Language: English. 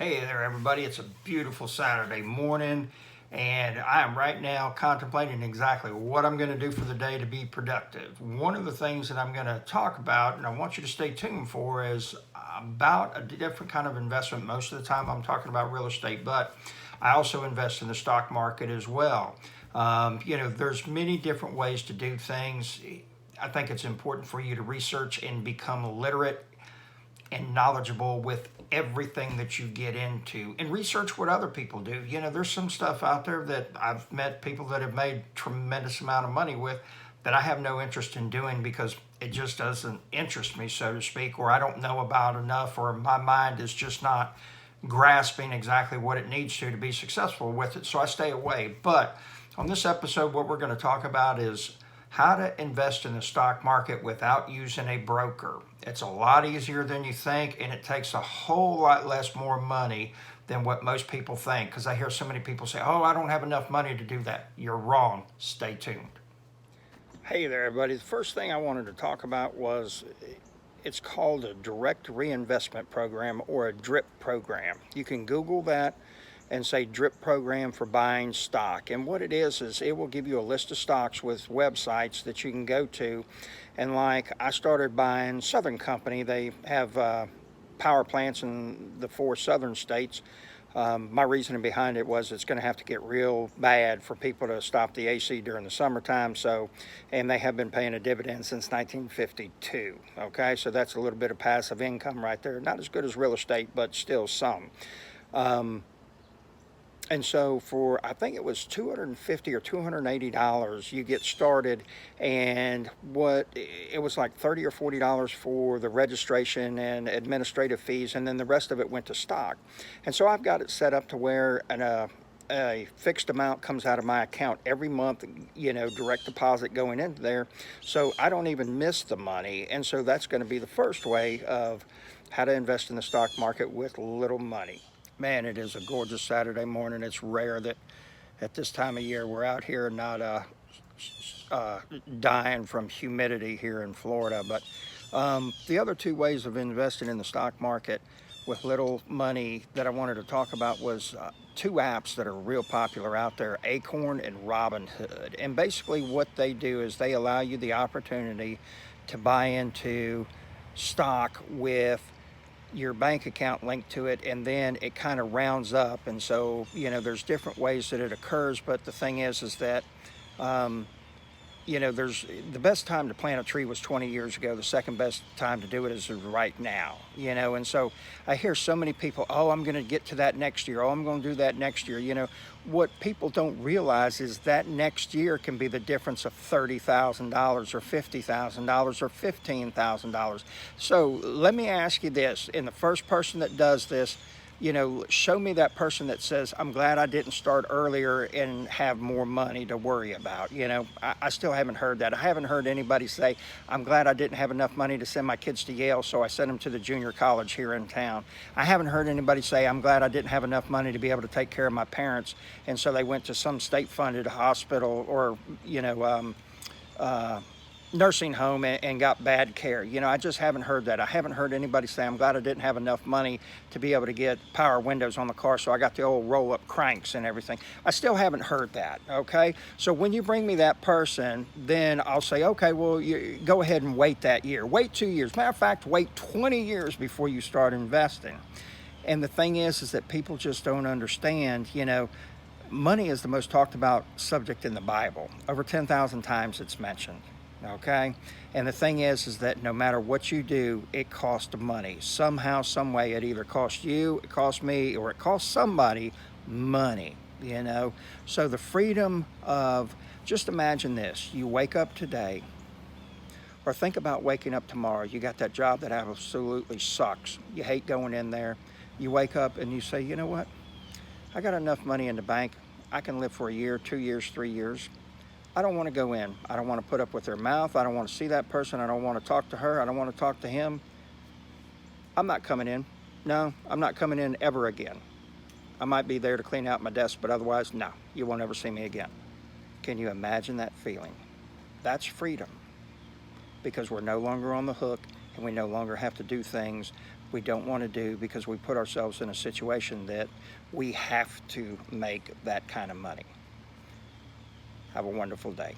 Hey there, everybody. It's a beautiful Saturday morning, and I am right now contemplating exactly what I'm going to do for the day to be productive. One of the things that I'm going to talk about, and I want you to stay tuned for, is about a different kind of investment. Most of the time, I'm talking about real estate, but I also invest in the stock market as well. There's many different ways to do things. I think it's important for you to research and become literate and knowledgeable with everything that you get into and research what other people do. There's some stuff out there that I've met people that have made tremendous amount of money with that I have no interest in doing because it just doesn't interest me, so to speak, or I don't know about enough, or my mind is just not grasping exactly what it needs to be successful with it, so I stay away. But on this episode, what we're going to talk about is how to invest in the stock market without using a broker. It's a lot easier than you think, and it takes a whole lot less more money than what most people think, because I hear so many people say, oh, I don't have enough money to do that. You're wrong. Stay tuned. Hey there, everybody. The first thing I wanted to talk about was it's called a direct reinvestment program, or a DRIP program. You can Google that and say DRIP program for buying stock. And what it is it will give you a list of stocks with websites that you can go to. And like I started buying Southern Company. They have power plants in the 4 southern states. My reasoning behind it was it's going to have to get real bad for people to stop the AC during the summertime. And they have been paying a dividend since 1952. Okay, so that's a little bit of passive income right there. Not as good as real estate, but still some. And so for, I think it was $250 or $280, you get started, and it was like $30 or $40 for the registration and administrative fees, and then the rest of it went to stock. And so I've got it set up to where a fixed amount comes out of my account every month, direct deposit going into there, so I don't even miss the money. And so that's going to be the first way of how to invest in the stock market with little money. Man, it is a gorgeous Saturday morning. It's rare that at this time of year we're out here not dying from humidity here in Florida. But the other two ways of investing in the stock market with little money that I wanted to talk about was two apps that are real popular out there, Acorn and Robinhood. And basically what they do is they allow you the opportunity to buy into stock with your bank account linked to it, and then it kind of rounds up. And so there's different ways that it occurs, but the thing is that there's the best time to plant a tree was 20 years ago. The second best time to do it is right now. And so I hear so many people, oh, I'm going to get to that next year, oh, I'm going to do that next year. What people don't realize is that next year can be the difference of $30,000 or $50,000 or $15,000. So let me ask you this, and the first person that does this, show me that person that says, I'm glad I didn't start earlier and have more money to worry about. I still haven't heard that. I haven't heard anybody say, I'm glad I didn't have enough money to send my kids to Yale, so I sent them to the junior college here in town. I haven't heard anybody say, I'm glad I didn't have enough money to be able to take care of my parents, and so they went to some state-funded hospital or, nursing home and got bad care. I just haven't heard that. I haven't heard anybody say, I'm glad I didn't have enough money to be able to get power windows on the car, so I got the old roll-up cranks and everything. I still haven't heard that, okay? So when you bring me that person, then I'll say, okay, well, you go ahead and wait that year. Wait 2 years. Matter of fact, wait 20 years before you start investing. And the thing is that people just don't understand, money is the most talked about subject in the Bible. Over 10,000 times it's mentioned. Okay, and the thing is that no matter what you do, it costs money. Somehow, some way, it either costs you, it costs me, or it costs somebody money. So the freedom of, just imagine this: you wake up today, or think about waking up tomorrow. You got that job that absolutely sucks. You hate going in there. You wake up and you say, you know what? I got enough money in the bank. I can live for a year, 2 years, 3 years. I don't want to go in. I don't want to put up with their mouth. I don't want to see that person. I don't want to talk to her. I don't want to talk to him. I'm not coming in. No, I'm not coming in ever again. I might be there to clean out my desk, but otherwise, no, you won't ever see me again. Can you imagine that feeling? That's freedom, because we're no longer on the hook, and we no longer have to do things we don't want to do because we put ourselves in a situation that we have to make that kind of money. Have a wonderful day.